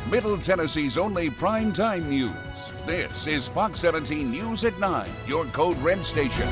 Middle Tennessee's only primetime news. This is Fox 17 News at 9, your Code Red station.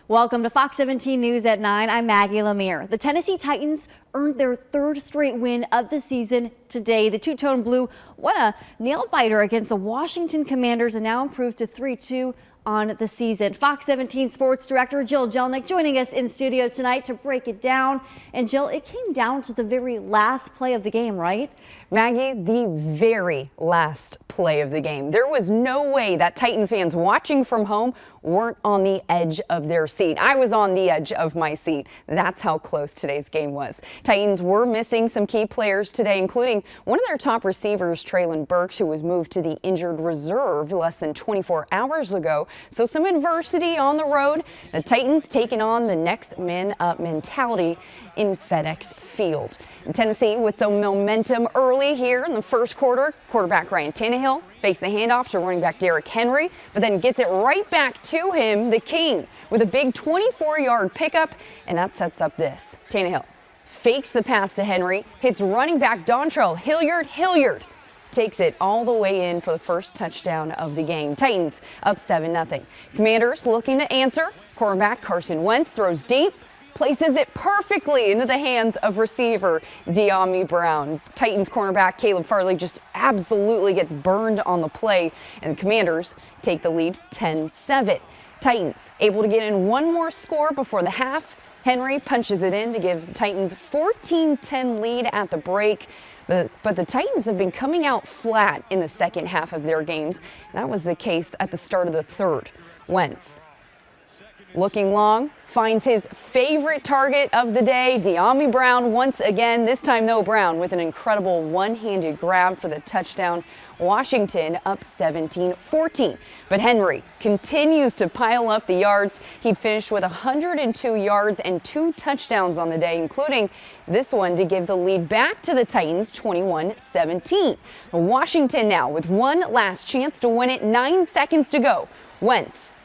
Welcome to Fox 17 News at 9. I'm Maggie Lemire. The Tennessee Titans earned their third straight win of the season today. The two-tone blue won a nail-biter against the Washington Commanders and now improved to 3-2 on the season. Fox 17 Sports Director Jill Jelnick joining us in studio tonight to break it down. And Jill, it came down to the very last play of the game, right? Maggie, the very last play of the game. There was no way that Titans fans watching from home weren't on the edge of their seat. I was on the edge of my seat. That's how close today's game was. Titans were missing some key players today, including one of their top receivers, Traylon Burks, who was moved to the injured reserve less than 24 hours ago. So some adversity on the road. The Titans taking on the next man up mentality in FedEx Field. In Tennessee with some momentum early here in the first quarter. Quarterback Ryan Tannehill faced the handoff to running back Derrick Henry, but then gets it right back to him, the King, with a big 24-yard pickup, and that sets up this. Tannehill fakes the pass to Henry, hits running back Dontrell Hilliard. Hilliard takes it all the way in for the first touchdown of the game. Titans up 7-0. Commanders looking to answer. Quarterback Carson Wentz throws deep, places it perfectly into the hands of receiver Dyami Brown. Titans cornerback Caleb Farley just absolutely gets burned on the play, and the Commanders take the lead 10-7. Titans able to get in one more score before the half. Henry punches it in to give the Titans 14-10 lead at the break. But the Titans have been coming out flat in the second half of their games. That was the case at the start of the third. Wentz looking long, finds his favorite target of the day, Dyami Brown once again. This time, though, Brown with an incredible one-handed grab for the touchdown. Washington up 17-14. But Henry continues to pile up the yards. He'd finished with 102 yards and 2 touchdowns on the day, including this one to give the lead back to the Titans 21-17. Washington now with one last chance to win it, 9 seconds to go. Wentz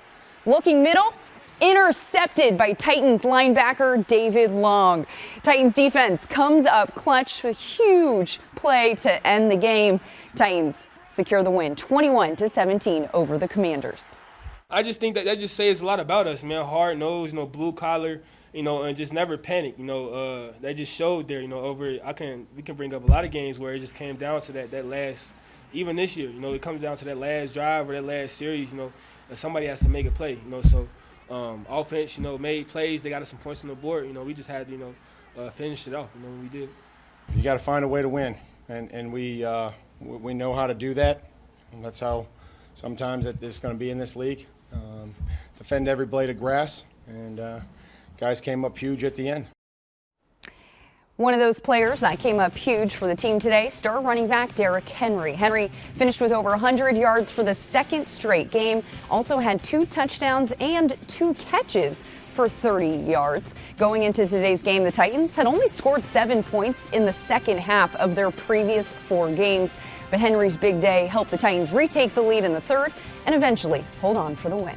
looking middle, intercepted by Titans linebacker David Long. Titans defense comes up clutch with huge play to end the game. Titans secure the win 21-17 over the Commanders. I just think that just says a lot about us, man. Hard nose, blue collar, and just never panic. They just showed there, we can bring up a lot of games where it just came down to that last, even this year, it comes down to that last drive or that last series, and somebody has to make a play, so. Offense, made plays. They got us some points on the board. We just had to, finish it off. We did. You got to find a way to win, and we know how to do that. And that's how sometimes it's going to be in this league. Defend every blade of grass, and guys came up huge at the end. One of those players that came up huge for the team today, star running back Derrick Henry. Henry finished with over 100 yards for the second straight game, also had 2 touchdowns and 2 catches for 30 yards. Going into today's game, the Titans had only scored 7 points in the second half of their previous 4 games, but Henry's big day helped the Titans retake the lead in the third and eventually hold on for the win.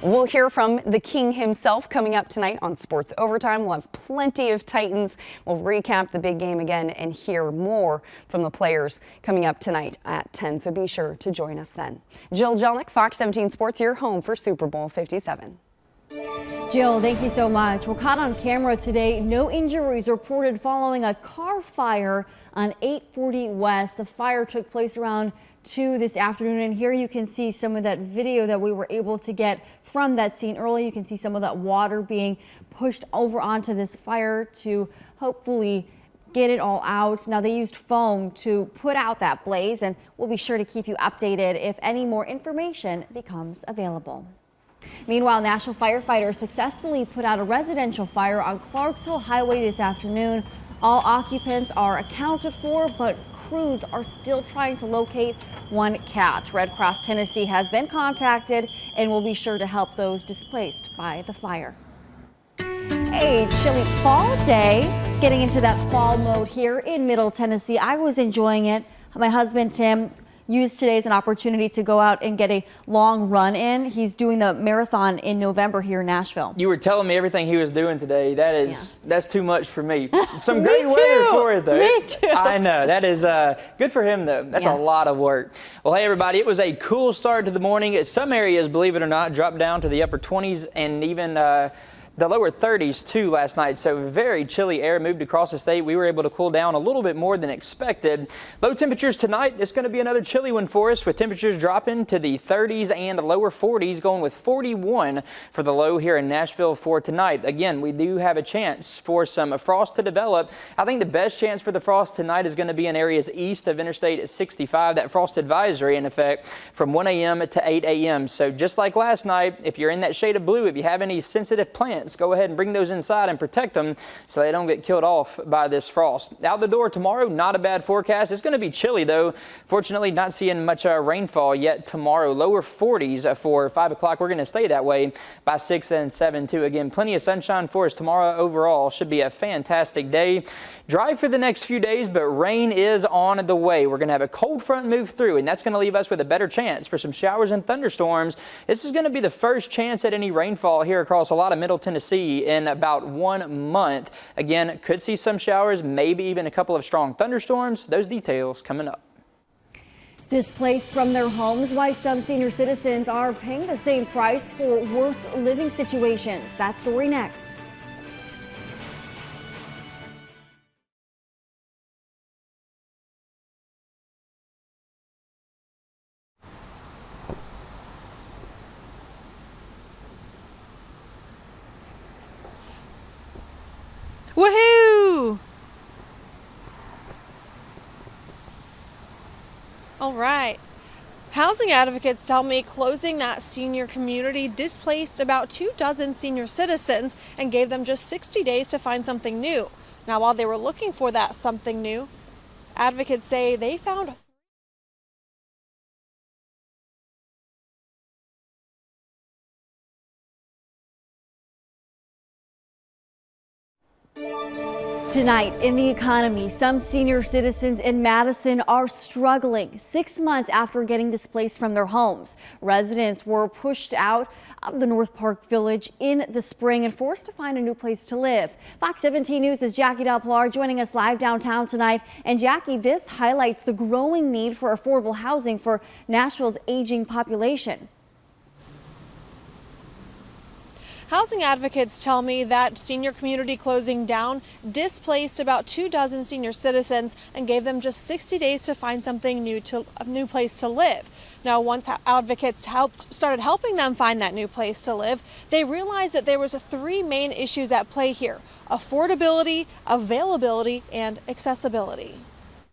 We'll hear from the King himself coming up tonight on Sports Overtime. We'll have plenty of Titans. We'll recap the big game again and hear more from the players coming up tonight at 10, so be sure to join us then. Jill Jelnick, Fox 17 Sports, your home for Super Bowl 57. Jill, thank you so much. Well, caught on camera today, no injuries reported following a car fire on 840 West. The fire took place around 2 this afternoon, and here you can see some of that video that we were able to get from that scene early. You can see some of that water being pushed over onto this fire to hopefully get it all out. Now, they used foam to put out that blaze, and we'll be sure to keep you updated if any more information becomes available. Meanwhile, Nashville firefighters successfully put out a residential fire on Clarksville Highway this afternoon. All occupants are accounted for, but crews are still trying to locate one cat. Red Cross Tennessee has been contacted and will be sure to help those displaced by the fire. A chilly fall day, getting into that fall mode here in Middle Tennessee. I was enjoying it. My husband Tim used today as an opportunity to go out and get a long run in. He's doing the marathon in November here in Nashville. You were telling me everything he was doing today. That's too much for me. Some Me great weather too. for it, though. Me too. I know. That is good for him, though. That's a lot of work. Well, hey, everybody, it was a cool start to the morning. Some areas, believe it or not, dropped down to the upper 20s and even the lower 30s too last night, so very chilly air moved across the state. We were able to cool down a little bit more than expected. Low temperatures tonight, it's going to be another chilly one for us, with temperatures dropping to the 30s and the lower 40s, going with 41 for the low here in Nashville for tonight. Again, we do have a chance for some frost to develop. I think the best chance for the frost tonight is going to be in areas east of Interstate 65. That frost advisory in effect from 1 a.m. to 8 a.m. So just like last night, if you're in that shade of blue, if you have any sensitive plants, go ahead and bring those inside and protect them so they don't get killed off by this frost. Out the door tomorrow, not a bad forecast. It's going to be chilly though. Fortunately, not seeing much rainfall yet tomorrow. Lower 40s for 5 o'clock. We're going to stay that way by 6 and 7 too. Again, plenty of sunshine for us tomorrow overall. Should be a fantastic day. Dry for the next few days, but rain is on the way. We're going to have a cold front move through, and that's going to leave us with a better chance for some showers and thunderstorms. This is going to be the first chance at any rainfall here across a lot of Middle Tennessee in about 1 month. Again, could see some showers, maybe even a couple of strong thunderstorms. Those details coming up. Displaced from their homes, why some senior citizens are paying the same price for worse living situations. That story next. Woohoo! All right. Housing advocates tell me closing that senior community displaced about 24 senior citizens and gave them just 60 days to find something new. Now, while they were looking for that something new, advocates say they found Tonight in the economy, some senior citizens in Madison are struggling 6 months after getting displaced from their homes. Residents were pushed out of the North Park Village in the spring and forced to find a new place to live. Fox 17 News' Jackie Delplar joining us live downtown tonight. And Jackie, this highlights the growing need for affordable housing for Nashville's aging population. Housing advocates tell me that senior community closing down displaced about 24 senior citizens and gave them just 60 days to find something new, a new place to live. Now, once advocates started helping them find that new place to live, they realized that there was 3 main issues at play here: affordability, availability, and accessibility.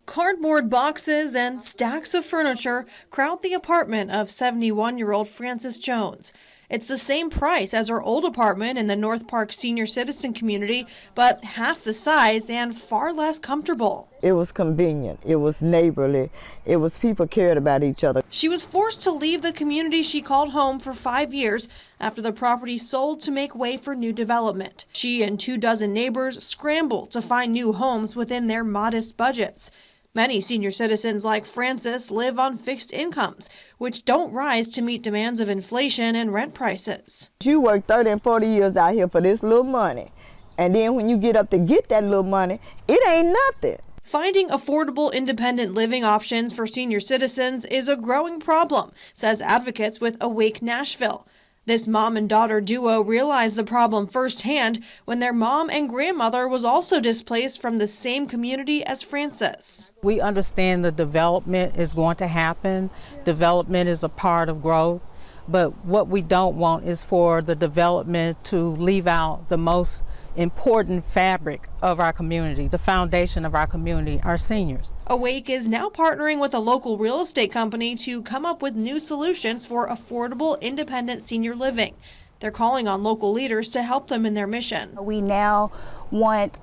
Cardboard boxes and stacks of furniture crowd the apartment of 71-year-old Frances Jones. It's the same price as her old apartment in the North Park senior citizen community, but half the size and far less comfortable. It was convenient. It was neighborly. It was people cared about each other. She was forced to leave the community she called home for 5 years after the property sold to make way for new development. She and 24 neighbors scrambled to find new homes within their modest budgets. Many senior citizens like Frances live on fixed incomes, which don't rise to meet demands of inflation and rent prices. You work 30 and 40 years out here for this little money, and then when you get up to get that little money, it ain't nothing. Finding affordable independent living options for senior citizens is a growing problem, says advocates with Awake Nashville. This mom and daughter duo realized the problem firsthand when their mom and grandmother was also displaced from the same community as Frances. We understand the development is going to happen. Development is a part of growth. But what we don't want is for the development to leave out the most important fabric of our community, the foundation of our community, our seniors. Awake is now partnering with a local real estate company to come up with new solutions for affordable, independent senior living. They're calling on local leaders to help them in their mission. We now want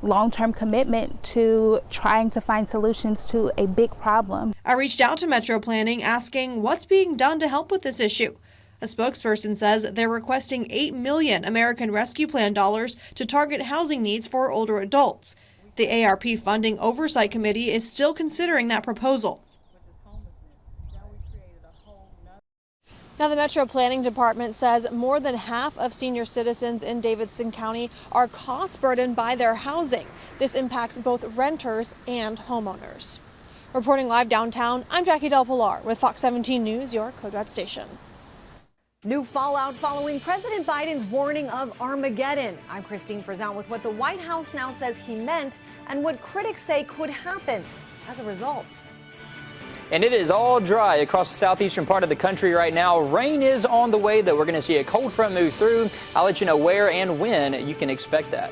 long-term commitment to trying to find solutions to a big problem. I reached out to Metro Planning asking what's being done to help with this issue. A spokesperson says they're requesting $8 million American Rescue Plan dollars to target housing needs for older adults. The ARP Funding Oversight Committee is still considering that proposal. Now, the Metro Planning Department says more than half of senior citizens in Davidson County are cost burdened by their housing. This impacts both renters and homeowners. Reporting live downtown, I'm Jackie Del Pilar with Fox 17 News, your Code Red station. New fallout following President Biden's warning of Armageddon. I'm Christine Frizzell with what the White House now says he meant and what critics say could happen as a result. And it is all dry across the southeastern part of the country right now. Rain is on the way, though. We're going to see a cold front move through. I'll let you know where and when you can expect that.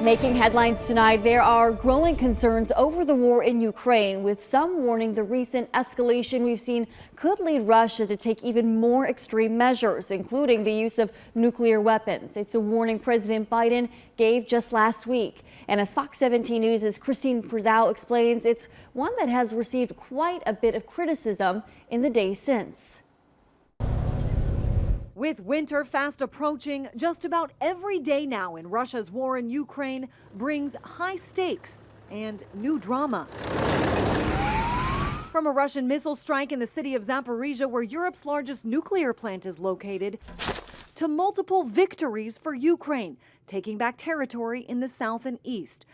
Making headlines tonight, there are growing concerns over the war in Ukraine, with some warning the recent escalation we've seen could lead Russia to take even more extreme measures, including the use of nuclear weapons. It's a warning President Biden gave just last week. And as Fox 17 News' Christine Frizzell explains, it's one that has received quite a bit of criticism in the days since. With winter fast approaching, just about every day now in Russia's war in Ukraine brings high stakes and new drama. From a Russian missile strike in the city of Zaporizhia, where Europe's largest nuclear plant is located, to multiple victories for Ukraine, taking back territory in the south and east,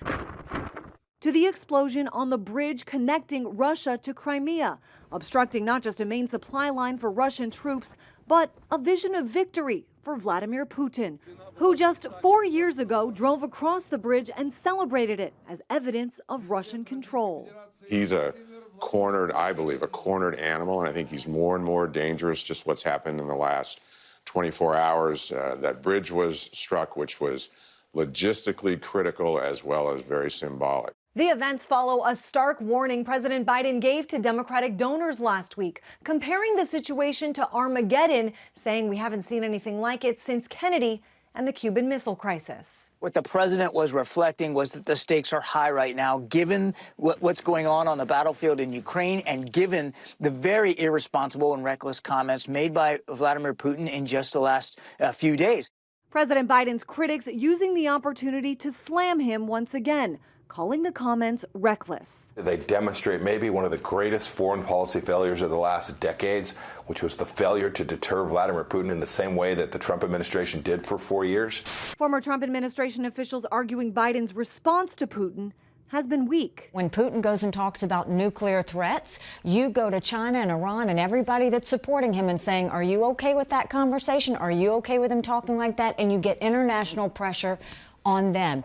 to the explosion on the bridge connecting Russia to Crimea, obstructing not just a main supply line for Russian troops, but a vision of victory for Vladimir Putin, who just 4 years ago drove across the bridge and celebrated it as evidence of Russian control. He's I believe, a cornered animal, and I think he's more and more dangerous. Just what's happened in the last 24 hours. That bridge was struck, which was logistically critical as well as very symbolic. The events follow a stark warning President Biden gave to Democratic donors last week, comparing the situation to Armageddon, saying we haven't seen anything like it since Kennedy and the Cuban Missile Crisis. What the president was reflecting was that the stakes are high right now, given what's going on the battlefield in Ukraine and given the very irresponsible and reckless comments made by Vladimir Putin in just the last few days. President Biden's critics using the opportunity to slam him once again, calling the comments reckless. They demonstrate maybe one of the greatest foreign policy failures of the last decades, which was the failure to deter Vladimir Putin in the same way that the Trump administration did for 4 years. Former Trump administration officials arguing Biden's response to Putin has been weak. When Putin goes and talks about nuclear threats, you go to China and Iran and everybody that's supporting him and saying, are you okay with that conversation? Are you okay with him talking like that? And you get international pressure on them.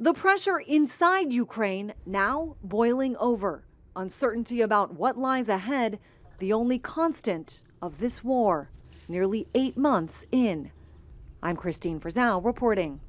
The pressure inside Ukraine now boiling over. Uncertainty about what lies ahead, the only constant of this war, nearly 8 months in. I'm Christine Frizzell reporting.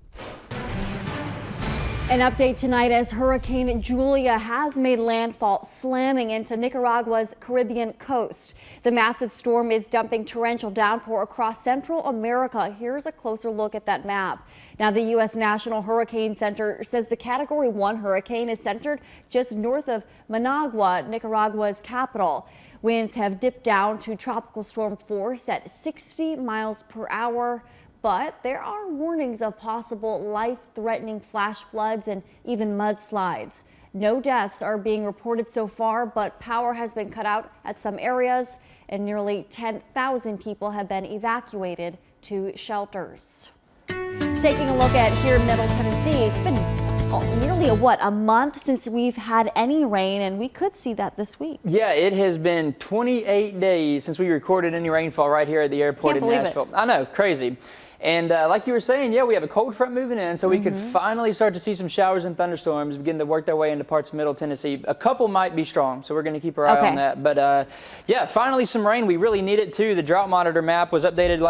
An update tonight as Hurricane Julia has made landfall, slamming into Nicaragua's Caribbean coast. The massive storm is dumping torrential downpour across Central America. Here's a closer look at that map. Now, the U.S. National Hurricane Center says the Category 1 hurricane is centered just north of Managua, Nicaragua's capital. Winds have dipped down to tropical storm force at 60 miles per hour. But there are warnings of possible life-threatening flash floods and even mudslides. No deaths are being reported so far, but power has been cut out at some areas, and nearly 10,000 people have been evacuated to shelters. Taking a look at here in Middle Tennessee, it's been nearly a month since we've had any rain, and we could see that this week. Yeah, it has been 28 days since we recorded any rainfall right here at the airport in Nashville. I know, crazy. And like you were saying, yeah, we have a cold front moving in, so we could finally start to see some showers and thunderstorms begin to work their way into parts of Middle Tennessee. A couple might be strong, so we're going to keep our eye on that. But yeah, finally some rain. We really need it too. The drought monitor map was updated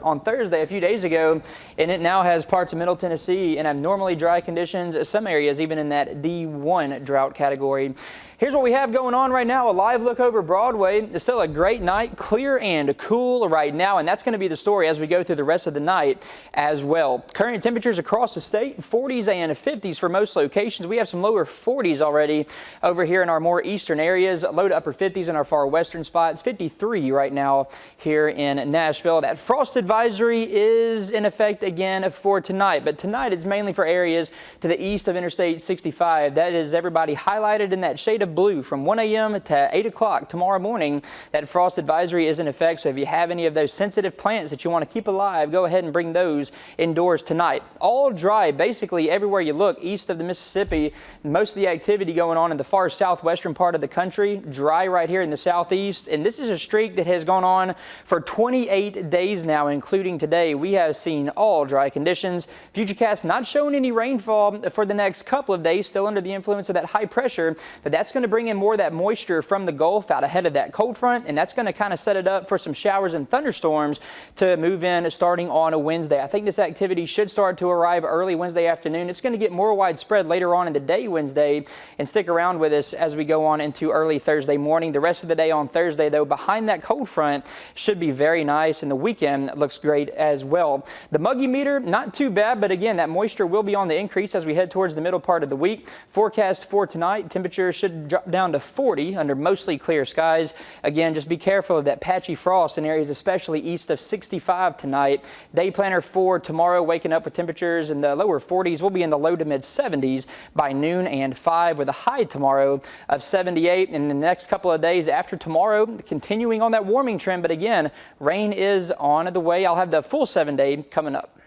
on Thursday, a few days ago, and it now has parts of Middle Tennessee in abnormally dry conditions. Some areas even in that D1 drought category. Here's what we have going on right now. A live look over Broadway. It's still a great night, clear and cool right now, and that's going to be the story as we go through the rest rest of the night as well. Current temperatures across the state, 40s and 50s for most locations. We have some lower 40s already over here in our more eastern areas, low to upper 50s in our far western spots, 53 right now here in Nashville. That frost advisory is in effect again for tonight, but tonight it's mainly for areas to the east of Interstate 65. That is everybody highlighted in that shade of blue from 1 a.m. to 8 o'clock tomorrow morning. That frost advisory is in effect, so if you have any of those sensitive plants that you want to keep alive, go ahead and bring those indoors tonight. All dry basically everywhere you look east of the Mississippi. Most of the activity going on in the far southwestern part of the country, dry right here in the southeast, and this is a streak that has gone on for 28 days now, including today. We have seen all dry conditions. Futurecast not showing any rainfall for the next couple of days, still under the influence of that high pressure, but that's going to bring in more of that moisture from the Gulf out ahead of that cold front, and that's going to kind of set it up for some showers and thunderstorms to move in starting on a Wednesday. I think this activity should start to arrive early Wednesday afternoon. It's going to get more widespread later on in the day Wednesday, and stick around with us as we go on into early Thursday morning. The rest of the day on Thursday, though, behind that cold front should be very nice, and the weekend looks great as well. The muggy meter, not too bad, but again, that moisture will be on the increase as we head towards the middle part of the week. Forecast for tonight, temperatures should drop down to 40 under mostly clear skies. Again, just be careful of that patchy frost in areas especially east of 65 tonight. Day planner for tomorrow, waking up with temperatures in the lower 40s. We'll be in the low to mid 70s by noon and 5, with a high tomorrow of 78. In the next couple of days after tomorrow, continuing on that warming trend, but again, rain is on the way. I'll have the full 7-day coming up.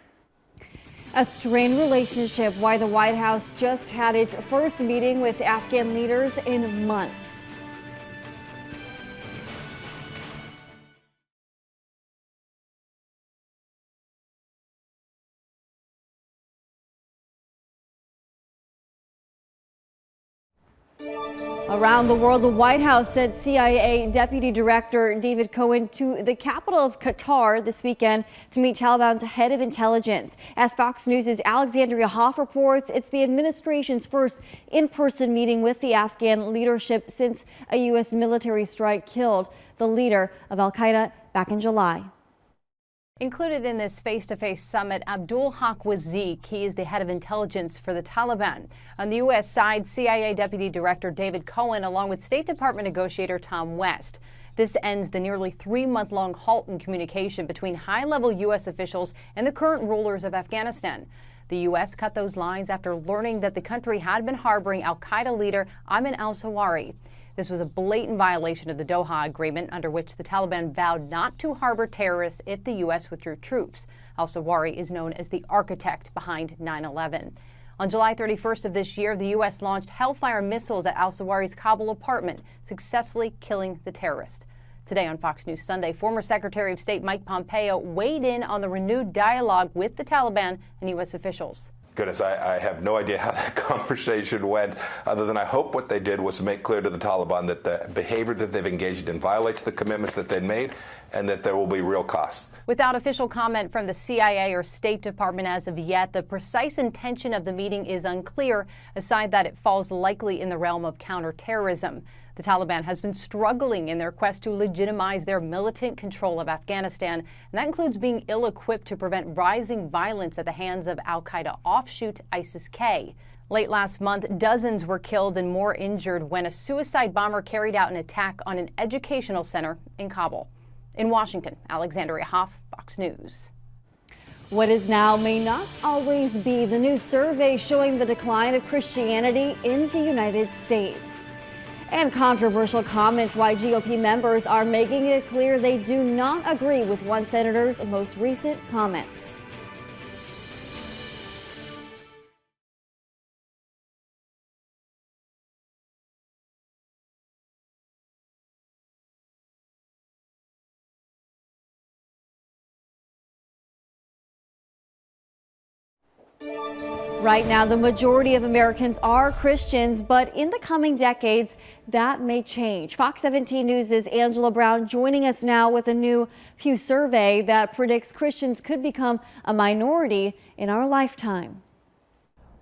A strained relationship, why the White House just had its first meeting with Afghan leaders in months. Around the world, the White House sent CIA Deputy Director David Cohen to the capital of Qatar this weekend to meet Taliban's head of intelligence. As Fox News' Alexandria Hoff reports, it's the administration's first in-person meeting with the Afghan leadership since a U.S. military strike killed the leader of al-Qaeda back in July. Included in this face-to-face summit, Abdul Haq Wazik. He is the head of intelligence for the Taliban. On the U.S. side, CIA Deputy Director David Cohen, along with State Department negotiator Tom West. This ends the nearly 3-month-long halt in communication between high-level U.S. officials and the current rulers of Afghanistan. The U.S. cut those lines after learning that the country had been harboring al-Qaeda leader Ayman al-Zawahiri. This was a blatant violation of the Doha Agreement, under which the Taliban vowed not to harbor terrorists if the U.S. withdrew troops. Al-Zawahiri is known as the architect behind 9/11. On July 31st of this year, the U.S. launched Hellfire missiles at al-Zawahiri's Kabul apartment, successfully killing the terrorist. Today on Fox News Sunday, former Secretary of State Mike Pompeo weighed in on the renewed dialogue with the Taliban and U.S. officials. Goodness, I have no idea how that conversation went, other than I hope what they did was make clear to the Taliban that the behavior that they've engaged in violates the commitments that they'd made, and that there will be real costs. Without official comment from the CIA or State Department as of yet, the precise intention of the meeting is unclear, aside that it falls likely in the realm of counterterrorism. The Taliban has been struggling in their quest to legitimize their militant control of Afghanistan, and that includes being ill-equipped to prevent rising violence at the hands of al-Qaeda offshoot ISIS-K. Late last month, dozens were killed and more injured when a suicide bomber carried out an attack on an educational center in Kabul. In Washington, Alexandria Hoff, Fox News. What is now may not always be. The new survey showing the decline of Christianity in the United States. And controversial comments why GOP members are making it clear they do not agree with one senator's most recent comments. Right now, the majority of Americans are Christians, but in the coming decades, that may change. Fox 17 News' Angela Brown joining us now with a new Pew survey that predicts Christians could become a minority in our lifetime.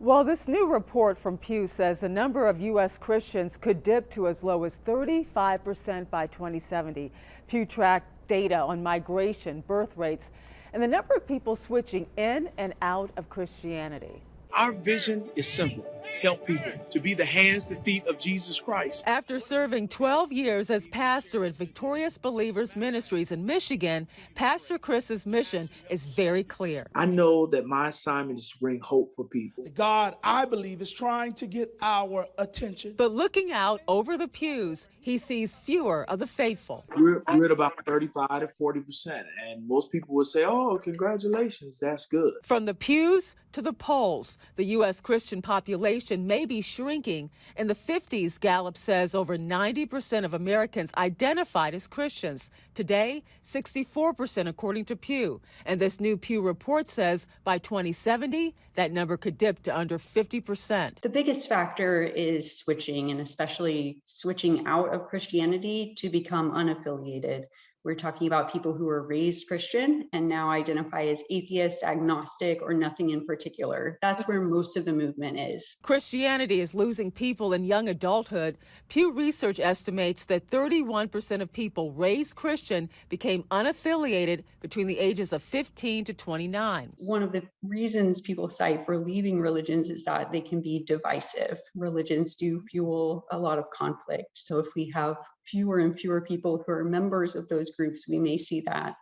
Well, this new report from Pew says the number of U.S. Christians could dip to as low as 35% by 2070. Pew tracked data on migration, birth rates, and the number of people switching in and out of Christianity. Our vision is simple. Help people to be the hands, the feet of Jesus Christ. After serving 12 years as pastor at Victorious Believers Ministries in Michigan, Pastor Chris's mission is very clear. I know that my assignment is to bring hope for people. God, I believe, is trying to get our attention. But looking out over the pews, he sees fewer of the faithful. We're at about 35 to 40%, and most people would say, oh, congratulations, that's good. From the pews to the polls, the U.S. Christian population may be shrinking. In the 50s, Gallup says over 90% of Americans identified as Christians. Today, 64% according to Pew. And this new Pew report says by 2070, that number could dip to under 50%. The biggest factor is switching, and especially switching out of Christianity to become unaffiliated. We're talking about people who were raised Christian and now identify as atheist, agnostic, or nothing in particular. That's where most of the movement is. Christianity is losing people in young adulthood. Pew Research estimates that 31% of people raised Christian became unaffiliated between the ages of 15 to 29. One of the reasons people cite for leaving religions is that they can be divisive. Religions do fuel a lot of conflict. So if we have fewer and fewer people who are members of those groups, we may see that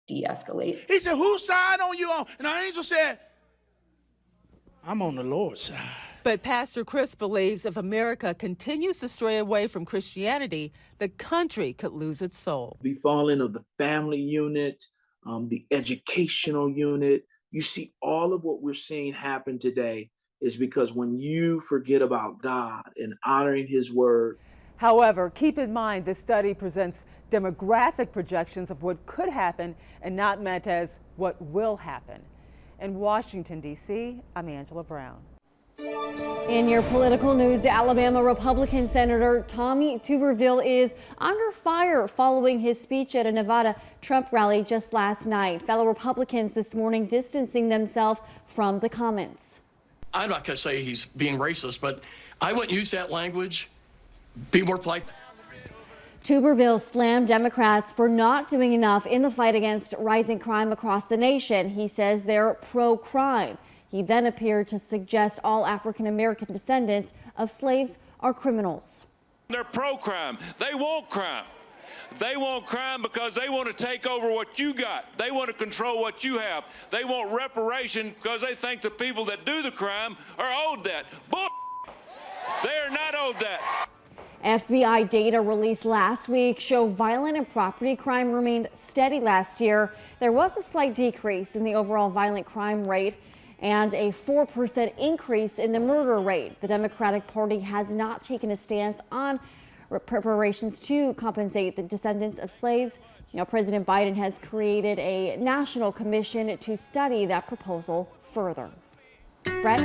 de-escalate. He said, whose side are you on? And our angel said, I'm on the Lord's side. But Pastor Chris believes if America continues to stray away from Christianity, the country could lose its soul. The falling of the family unit, the educational unit, you see all of what we're seeing happen today is because when you forget about God and honoring his word. However, keep in mind this study presents demographic projections of what could happen and not meant as what will happen. In Washington, D.C., I'm Angela Brown. In your political news, the Alabama Republican Senator Tommy Tuberville is under fire following his speech at a Nevada Trump rally just last night. Fellow Republicans this morning distancing themselves from the comments. I'm not going to say he's being racist, but I wouldn't use that language. Be more polite. Tuberville slammed Democrats for not doing enough in the fight against rising crime across the nation. He says they're pro-crime. He then appeared to suggest all African-American descendants of slaves are criminals. They're pro-crime. They want crime. They want crime because they want to take over what you got. They want to control what you have. They want reparation because they think the people that do the crime are owed that. Bull. They are not owed that. FBI data released last week show violent and property crime remained steady last year. There was a slight decrease in the overall violent crime rate and a 4% increase in the murder rate. The Democratic Party has not taken a stance on preparations to compensate the descendants of slaves. Now, President Biden has created a national commission to study that proposal further. Brett?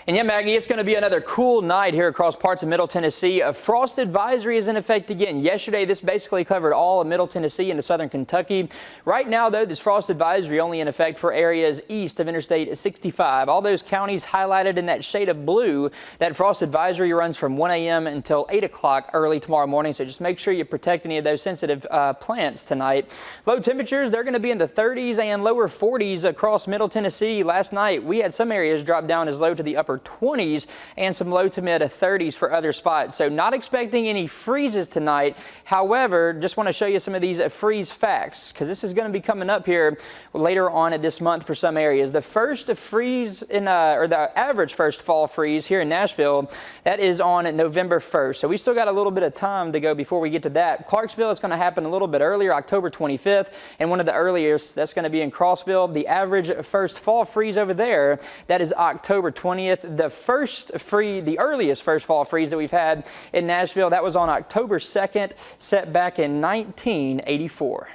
And yeah, Maggie, it's going to be another cool night here across parts of Middle Tennessee. A frost advisory is in effect again. Yesterday, this basically covered all of Middle Tennessee into southern Kentucky. Right now, though, this frost advisory only in effect for areas east of Interstate 65. All those counties highlighted in that shade of blue. That frost advisory runs from 1 a.m. until 8 o'clock early tomorrow morning. So just make sure you protect any of those sensitive plants tonight. Low temperatures, they're going to be in the 30s and lower 40s across Middle Tennessee. Last night, we had some areas drop down as low to the upper 20s and some low to mid 30s for other spots. So not expecting any freezes tonight. However, just want to show you some of these freeze facts because this is going to be coming up here later on this month for some areas. The first freeze or the average first fall freeze here in Nashville, that is on November 1st. So we still got a little bit of time to go before we get to that. Clarksville is going to happen a little bit earlier, October 25th, and one of the earliest, that's going to be in Crossville. The average first fall freeze over there, that is October 20th. The earliest first fall freeze that we've had in Nashville, that was on October 2nd, set back in 1984.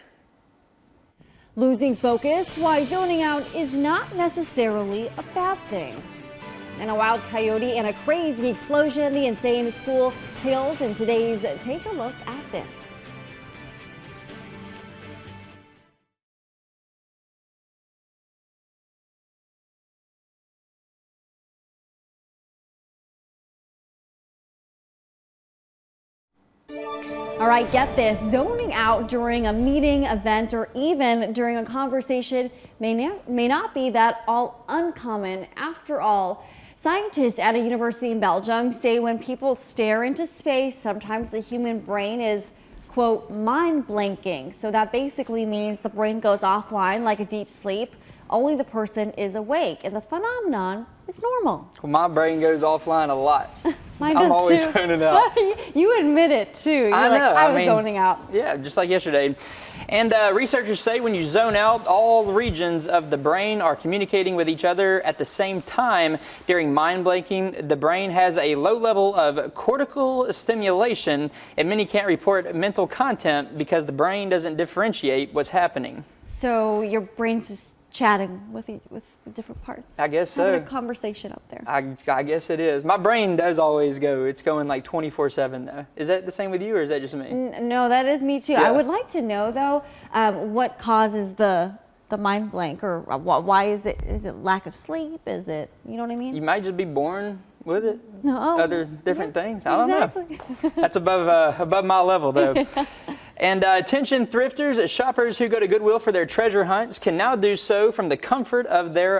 Losing focus, why zoning out is not necessarily a bad thing. And a wild coyote and a crazy explosion, the insane school tales in today's Take a Look at This. All right, get this. Zoning out during a meeting, event, or even during a conversation may not be that all uncommon. After all, scientists at a university in Belgium say when people stare into space, sometimes the human brain is, quote, mind blanking. So that basically means the brain goes offline like a deep sleep. Only the person is awake, and the phenomenon is normal. Well, my brain goes offline a lot. Mine does I'm always too. zoning out. You admit it too. You're I like, know. I was mean, zoning out. Yeah, just like yesterday. And researchers say when you zone out, all the regions of the brain are communicating with each other at the same time. During mind blanking, the brain has a low level of cortical stimulation, and many can't report mental content because the brain doesn't differentiate what's happening. So your brain's just chatting with different parts. I guess so. Having a conversation up there. I guess it is. My brain does always go. It's going like 24/7 though. Is that the same with you, or is that just me? No, that is me too. Yeah. I would like to know though, what causes the mind blank, or why is it? Is it lack of sleep? Is it, you know what I mean? You might just be born with it. No. Other different things. I don't Exactly. know. That's above my level though. And attention thrifters, shoppers who go to Goodwill for their treasure hunts can now do so from the comfort of their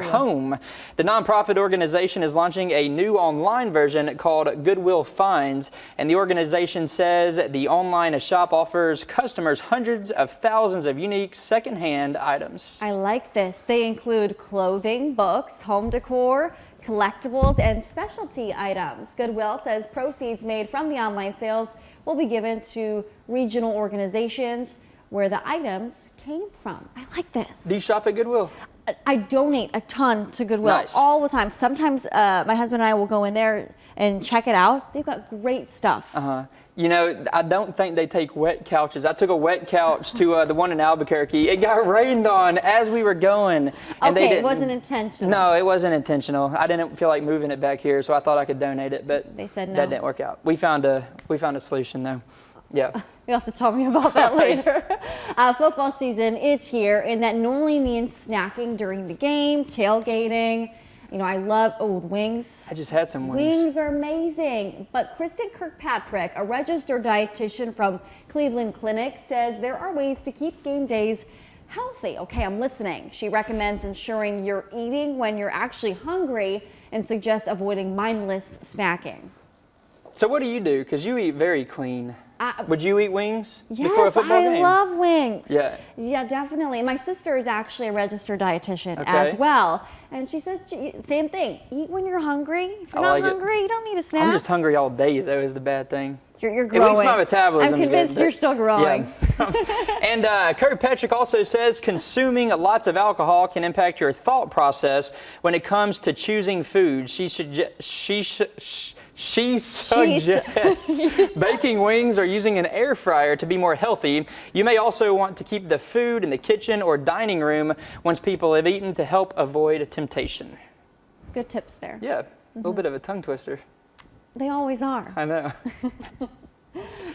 home. The nonprofit organization is launching a new online version called Goodwill Finds, and the organization says the online shop offers customers hundreds of thousands of unique secondhand items. I like this. They include clothing, books, home decor, collectibles, and specialty items. Goodwill says proceeds made from the online sales will be given to regional organizations where the items came from. I like this. Do you shop at Goodwill? I donate a ton to Goodwill all the time. Sometimes my husband and I will go in there and check it out. They've got great stuff. You know, I don't think they take wet couches. I took a wet couch to the one in Albuquerque. It got rained on as we were going. And Okay, they it wasn't intentional. No, it wasn't intentional. I didn't feel like moving it back here, so I thought I could donate it, but they said no. That didn't work out. We found a solution though. Yeah. You'll have to tell me about that later. Football season, it's here, and that normally means snacking during the game, tailgating. You know, I love wings. I just had some wings. Wings are amazing. But Kristen Kirkpatrick, a registered dietitian from Cleveland Clinic, says there are ways to keep game days healthy. Okay, I'm listening. She recommends ensuring you're eating when you're actually hungry and suggests avoiding mindless snacking. So what do you do? Because you eat very clean. Would you eat wings before a Yes, football game? I love wings. Yeah. Yeah, definitely. My sister is actually a registered dietitian Okay. as well. And she says, same thing. Eat when you're hungry. If you're I not like it. hungry, you don't need a snack. I'm just hungry all day though is the bad thing. You're growing. At least my metabolism's I'm convinced good, you're still growing. Yeah. And Kirkpatrick also says consuming lots of alcohol can impact your thought process when it comes to choosing food. She suggests baking wings or using an air fryer to be more healthy. You may also want to keep the food in the kitchen or dining room once people have eaten to help avoid temptation. Good tips there. Yeah, a little bit of a tongue twister. They always are. I know.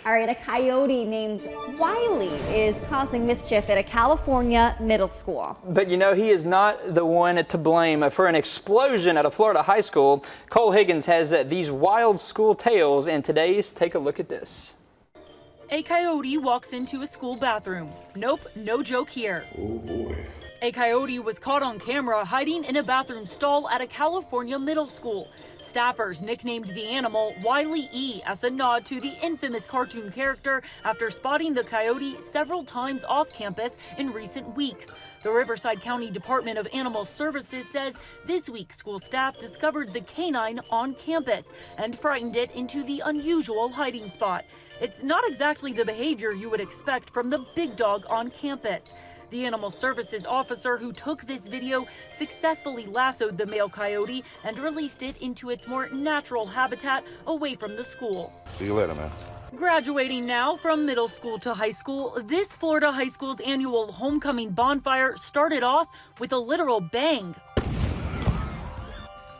All right, a coyote named Wiley is causing mischief at a California middle school. But you know, he is not the one to blame for an explosion at a Florida high school. Cole Higgins has these wild school tales, and today's Take a Look at This. A coyote walks into a school bathroom. Nope, no joke here. Oh boy. A coyote was caught on camera hiding in a bathroom stall at a California middle school. Staffers nicknamed the animal Wiley E as a nod to the infamous cartoon character after spotting the coyote several times off campus in recent weeks. The Riverside County Department of Animal Services says this week school staff discovered the canine on campus and frightened it into the unusual hiding spot. It's not exactly the behavior you would expect from the big dog on campus. The Animal Services officer who took this video successfully lassoed the male coyote and released it into its more natural habitat away from the school. See you later, man. Graduating now from middle school to high school, this Florida high school's annual homecoming bonfire started off with a literal bang.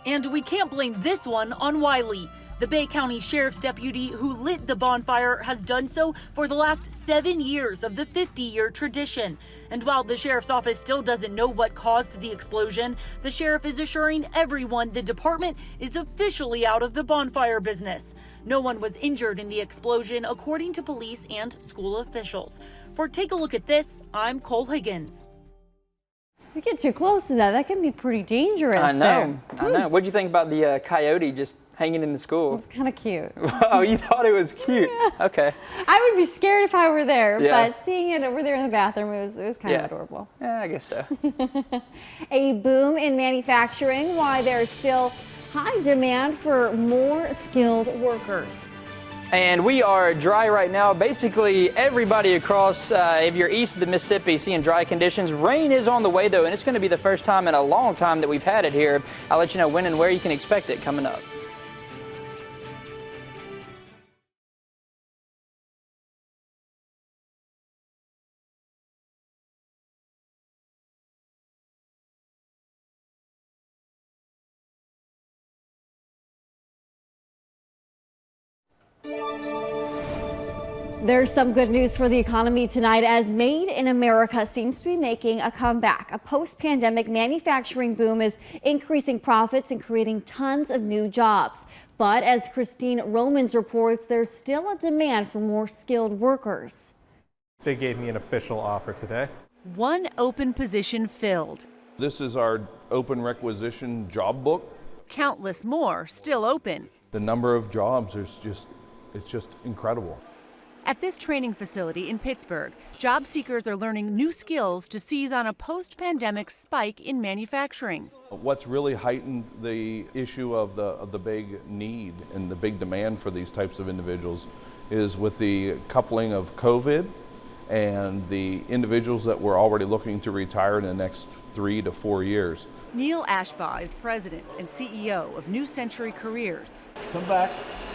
And we can't blame this one on Wiley. The Bay County Sheriff's deputy who lit the bonfire has done so for the last 7 years of the 50-year tradition. And while the sheriff's office still doesn't know what caused the explosion, the sheriff is assuring everyone the department is officially out of the bonfire business. No one was injured in the explosion, according to police and school officials. For Take a Look at This, I'm Cole Higgins. If you get too close to that can be pretty dangerous. I know. What'd you think about the coyote just hanging in the school? It was kind of cute. Oh, you thought it was cute? Yeah. Okay. I would be scared if I were there, Yeah. but seeing it over there in the bathroom, it was kind of adorable. Yeah, I guess so. A boom in manufacturing, why there's still high demand for more skilled workers. And we are dry right now. Basically, everybody across, if you're east of the Mississippi, seeing dry conditions. Rain is on the way, though, and it's going to be the first time in a long time that we've had it here. I'll let you know when and where you can expect it coming up. There's some good news for the economy tonight as Made in America seems to be making a comeback. A post-pandemic manufacturing boom is increasing profits and creating tons of new jobs. But as Christine Romans reports, there's still a demand for more skilled workers. They gave me an official offer today. One open position filled. This is our open requisition job book. Countless more still open. The number of jobs is it's just incredible. At this training facility in Pittsburgh, job seekers are learning new skills to seize on a post-pandemic spike in manufacturing. What's really heightened the issue of the big need and the big demand for these types of individuals is with the coupling of COVID and the individuals that were already looking to retire in the next 3 to 4 years. Neil Ashbaugh is president and CEO of New Century Careers. Come back.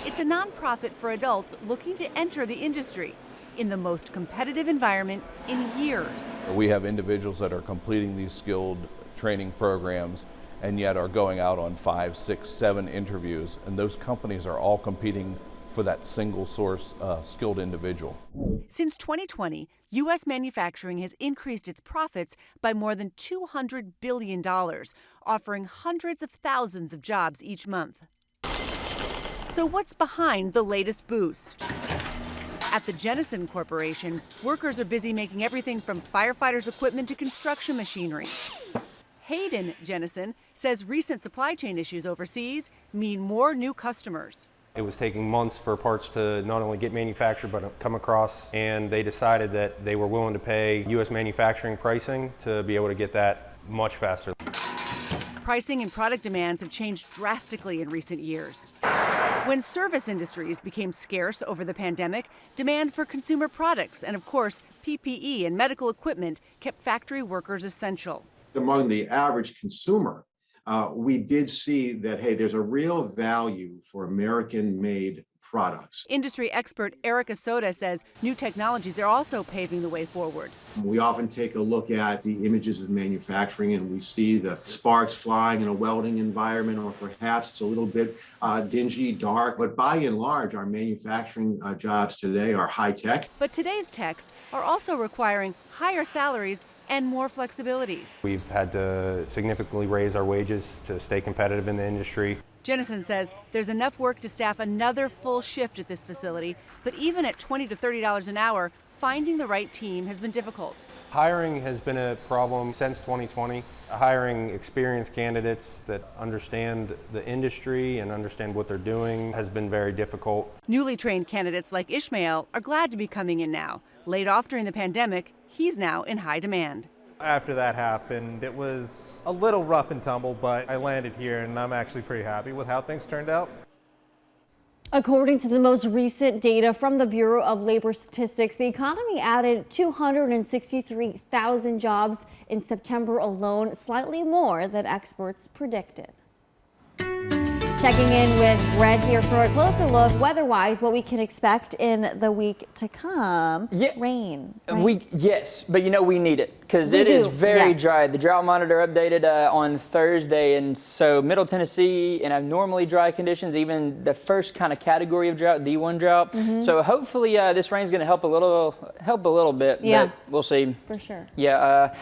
It's a nonprofit for adults looking to enter the industry in the most competitive environment in years. We have individuals that are completing these skilled training programs and yet are going out on 5, 6, 7 interviews, and those companies are all competing for that single source skilled individual. Since 2020, U.S. manufacturing has increased its profits by more than $200 billion, offering hundreds of thousands of jobs each month. So what's behind the latest boost? At the Jennison Corporation, workers are busy making everything from firefighters' equipment to construction machinery. Hayden Jennison says recent supply chain issues overseas mean more new customers. It was taking months for parts to not only get manufactured but come across, and they decided that they were willing to pay U.S. manufacturing pricing to be able to get that much faster. Pricing and product demands have changed drastically in recent years. When service industries became scarce over the pandemic, demand for consumer products and, of course, PPE and medical equipment kept factory workers essential. Among the average consumer, we did see that, hey, there's a real value for American-made products. Industry expert Erica Soda says new technologies are also paving the way forward. We often take a look at the images of manufacturing and we see the sparks flying in a welding environment, or perhaps it's a little bit dingy, dark, but by and large, our manufacturing jobs today are high tech. But today's techs are also requiring higher salaries and more flexibility. We've had to significantly raise our wages to stay competitive in the industry. Jennison says there's enough work to staff another full shift at this facility, but even at $20 to $30 an hour, finding the right team has been difficult. Hiring has been a problem since 2020. Hiring experienced candidates that understand the industry and understand what they're doing has been very difficult. Newly trained candidates like Ishmael are glad to be coming in now. Laid off during the pandemic, he's now in high demand. After that happened, it was a little rough and tumble, but I landed here and I'm actually pretty happy with how things turned out. According to the most recent data from the Bureau of Labor Statistics, the economy added 263,000 jobs in September alone, slightly more than experts predicted. Checking in with Brett here for a closer look, weather-wise, what we can expect in the week to come. Yeah. Rain. Yes, but you know we need it. because We it is do, very yes. dry. The drought monitor updated on Thursday, and so Middle Tennessee in abnormally dry conditions, even the first kind of category of drought, D1 drought. So hopefully this rain's going to help a little bit. Yeah. But we'll see. For sure. Yeah.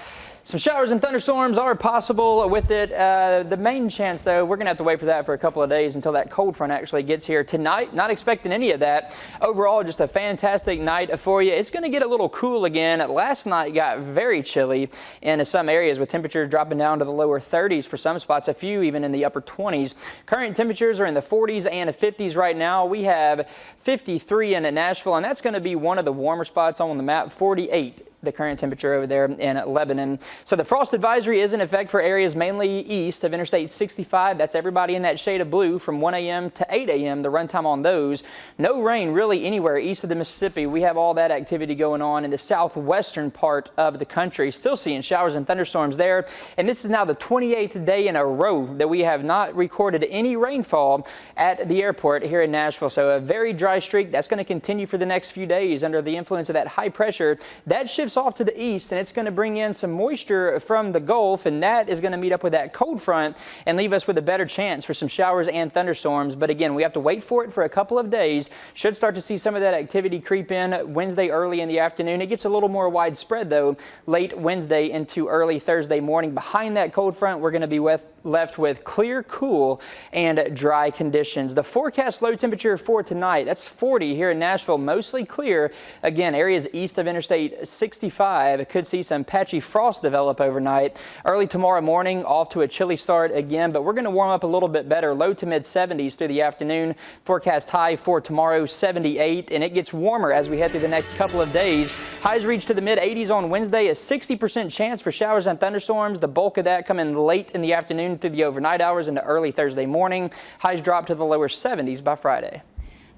Some showers and thunderstorms are possible with it. The main chance, though, we're going to have to wait for that for a couple of days until that cold front actually gets here tonight. Not expecting any of that. Overall, just a fantastic night for you. It's going to get a little cool again. Last night got very chilly in some areas with temperatures dropping down to the lower 30s for some spots, a few even in the upper 20s. Current temperatures are in the 40s and 50s right now. We have 53 in Nashville, and that's going to be one of the warmer spots on the map, 48. The current temperature over there in Lebanon. So the frost advisory is in effect for areas mainly east of Interstate 65. That's everybody in that shade of blue from 1 a.m. to 8 a.m. the runtime on those. No rain really anywhere east of the Mississippi. We have all that activity going on in the southwestern part of the country. Still seeing showers and thunderstorms there. And this is now the 28th day in a row that we have not recorded any rainfall at the airport here in Nashville. So a very dry streak that's going to continue for the next few days under the influence of that high pressure. That shifts off to the east, and it's going to bring in some moisture from the Gulf, and that is going to meet up with that cold front and leave us with a better chance for some showers and thunderstorms. But again, we have to wait for it for a couple of days. Should start to see some of that activity creep in Wednesday early in the afternoon. It gets a little more widespread, though, late Wednesday into early Thursday morning. Behind that cold front, we're going to be left with clear, cool, and dry conditions. The forecast low temperature for tonight, that's 40 here in Nashville, mostly clear. Again, areas east of Interstate 65 could see some patchy frost develop overnight. Early tomorrow morning, off to a chilly start again, but we're going to warm up a little bit better. Low to mid 70s through the afternoon. Forecast high for tomorrow, 78, and it gets warmer as we head through the next couple of days. Highs reach to the mid 80s on Wednesday, a 60% chance for showers and thunderstorms. The bulk of that coming late in the afternoon through the overnight hours into early Thursday morning. Highs drop to the lower 70s by Friday.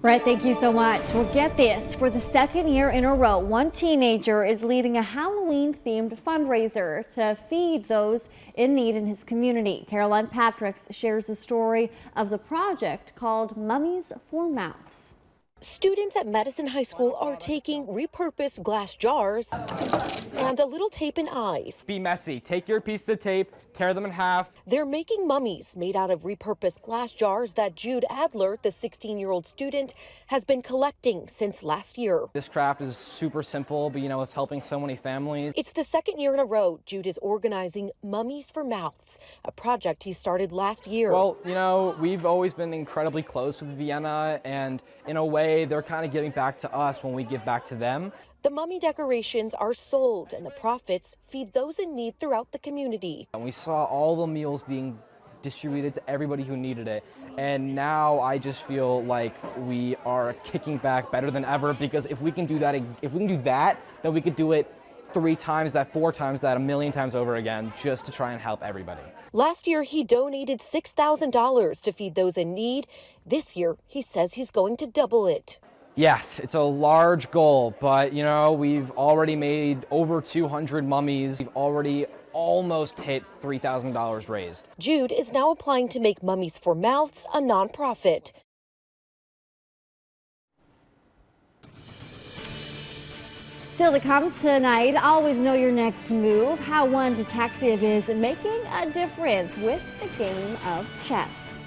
Brett, thank you so much. Well, get this. For the second year in a row, one teenager is leading a Halloween-themed fundraiser to feed those in need in his community. Caroline Patricks shares the story of the project called Mummies for Mouths. Students at Madison High School are taking repurposed glass jars and a little tape and eyes. Be messy. Take your piece of tape, tear them in half. They're making mummies made out of repurposed glass jars that Jude Adler, the 16-year-old student, has been collecting since last year. This craft is super simple, but it's helping so many families. It's the second year in a row Jude is organizing Mummies for Mouths, a project he started last year. Well, we've always been incredibly close with Vienna, and in a way, they're kind of giving back to us when we give back to them. The mummy decorations are sold, and the profits feed those in need throughout the community. And we saw all the meals being distributed to everybody who needed it. And now I just feel like we are kicking back better than ever, because if we can do that, then we could do it 3 times that, 4 times that, 1,000,000 times over again, just to try and help everybody. Last year, he donated $6,000 to feed those in need. This year, he says he's going to double it. Yes, it's a large goal, but we've already made over 200 mummies. We've already almost hit $3,000 raised. Jude is now applying to make Mummies for Mouths a nonprofit. Still to come tonight, always know your next move, how one detective is making a difference with the game of chess.